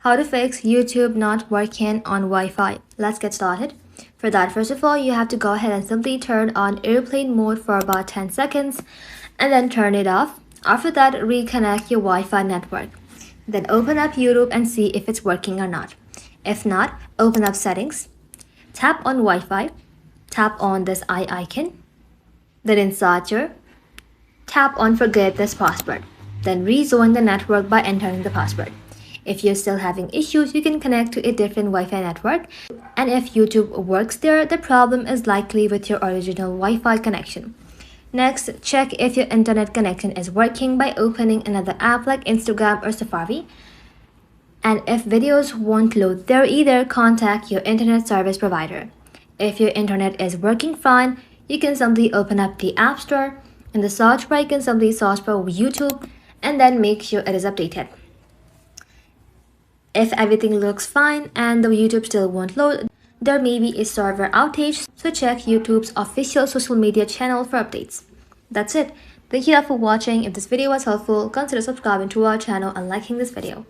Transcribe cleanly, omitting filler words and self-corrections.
How to fix YouTube not working on Wi-Fi. Let's get started. For that, first of all, you have to go ahead and simply turn on airplane mode for about 10 seconds and then turn it off. After that, reconnect your Wi-Fi network. Then open up YouTube and see if it's working or not. If not, open up settings, tap on Wi-Fi, tap on this eye icon, then insert your, tap on forget this password, then rejoin the network by entering the password. If you're still having issues, you can connect to a different Wi-Fi network, and if YouTube works there, the problem is likely with your original Wi-Fi connection. Next, check if your internet connection is working by opening another app like Instagram or Safari. And if videos won't load there either, contact your internet service provider. If your internet is working fine, you can simply open up the App Store. In the search bar, you can simply search for YouTube and then make sure it is updated. If everything looks fine and the YouTube still won't load, there may be a server outage, so check YouTube's official social media channel for updates. That's it. Thank you all for watching. If this video was helpful, consider subscribing to our channel and liking this video.